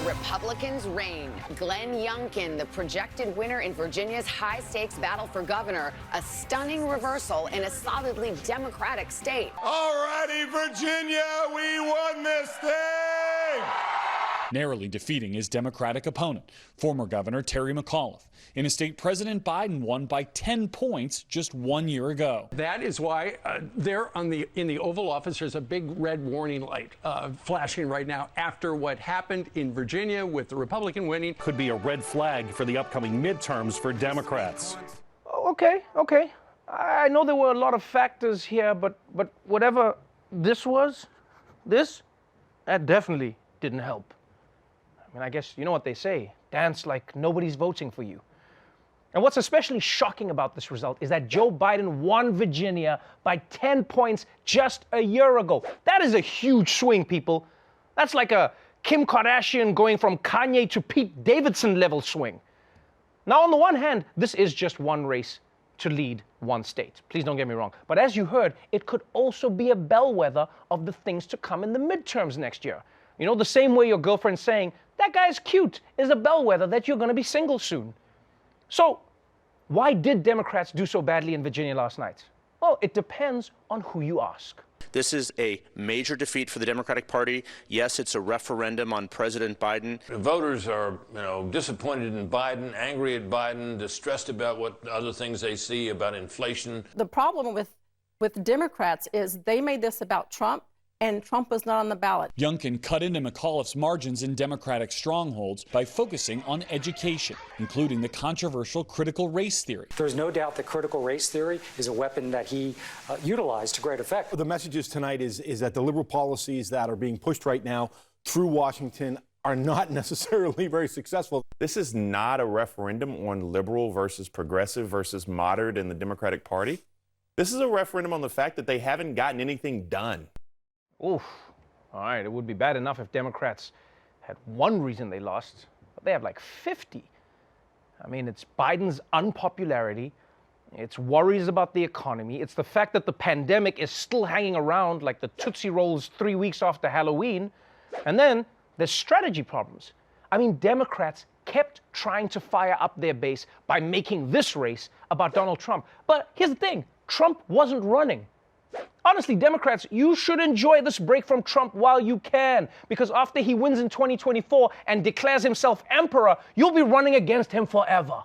Republicans reign. Glenn Youngkin, the projected winner in Virginia's high-stakes battle for governor, a stunning reversal in a solidly Democratic state. All righty, Virginia, we won this thing! Narrowly defeating his Democratic opponent, former Governor Terry McAuliffe, in a state President Biden won by 10 points just 1 year ago. That is why there in the Oval Office there's a big red warning light flashing right now after what happened in Virginia with the Republican winning. Could be a red flag for the upcoming midterms for Democrats. Okay. I know there were a lot of factors here, but whatever this was, that definitely didn't help. I mean, I guess you know what they say, dance like nobody's voting for you. And what's especially shocking about this result is that Joe Biden won Virginia by 10 points just a year ago. That is a huge swing, people. That's like a Kim Kardashian going from Kanye to Pete Davidson level swing. Now, on the one hand, this is just one race to lead one state. Please don't get me wrong. But as you heard, it could also be a bellwether of the things to come in the midterms next year. You know, the same way your girlfriend saying, that guy's cute, is a bellwether that you're going to be single soon. So, why did Democrats do so badly in Virginia last night? Well, it depends on who you ask. This is a major defeat for the Democratic Party. Yes, it's a referendum on President Biden. The voters are, disappointed in Biden, angry at Biden, distressed about what other things they see about inflation. The problem with Democrats is they made this about Trump, and Trump was not on the ballot. Youngkin cut into McAuliffe's margins in Democratic strongholds by focusing on education, including the controversial critical race theory. There's no doubt that critical race theory is a weapon that he utilized to great effect. The messages tonight is that the liberal policies that are being pushed right now through Washington are not necessarily very successful. This is not a referendum on liberal versus progressive versus moderate in the Democratic Party. This is a referendum on the fact that they haven't gotten anything done. Oof. All right, it would be bad enough if Democrats had one reason they lost, but they have like 50. I mean, it's Biden's unpopularity, it's worries about the economy, it's the fact that the pandemic is still hanging around like the Tootsie Rolls 3 weeks after Halloween, and then there's strategy problems. I mean, Democrats kept trying to fire up their base by making this race about Donald Trump. But here's the thing, Trump wasn't running. Honestly, Democrats, you should enjoy this break from Trump while you can, because after he wins in 2024 and declares himself emperor, you'll be running against him forever.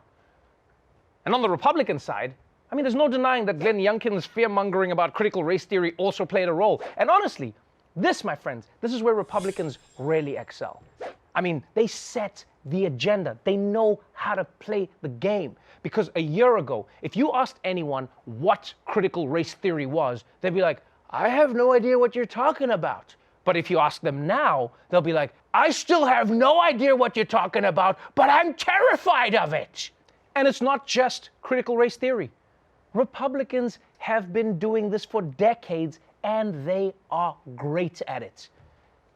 And on the Republican side, I mean, there's no denying that Glenn Youngkin's fear-mongering about critical race theory also played a role. And honestly, this, my friends, this is where Republicans really excel. I mean, they set the agenda. They know how to play the game. Because a year ago, if you asked anyone what critical race theory was, they'd be like, I have no idea what you're talking about. But if you ask them now, they'll be like, I still have no idea what you're talking about, but I'm terrified of it. And it's not just critical race theory. Republicans have been doing this for decades, and they are great at it.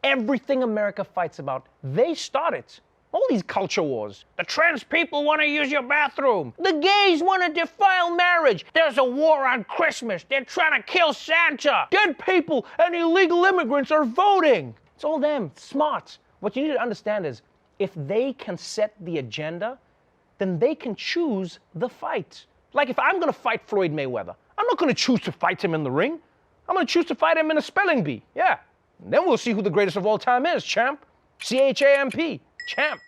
Everything America fights about, they started. All these culture wars. The trans people want to use your bathroom. The gays want to defile marriage. There's a war on Christmas. They're trying to kill Santa. Dead people and illegal immigrants are voting. It's all them. Smart. What you need to understand is, if they can set the agenda, then they can choose the fight. Like if I'm going to fight Floyd Mayweather, I'm not going to choose to fight him in the ring. I'm going to choose to fight him in a spelling bee. Yeah. And then we'll see who the greatest of all time is, champ. C-H-A-M-P. Champ.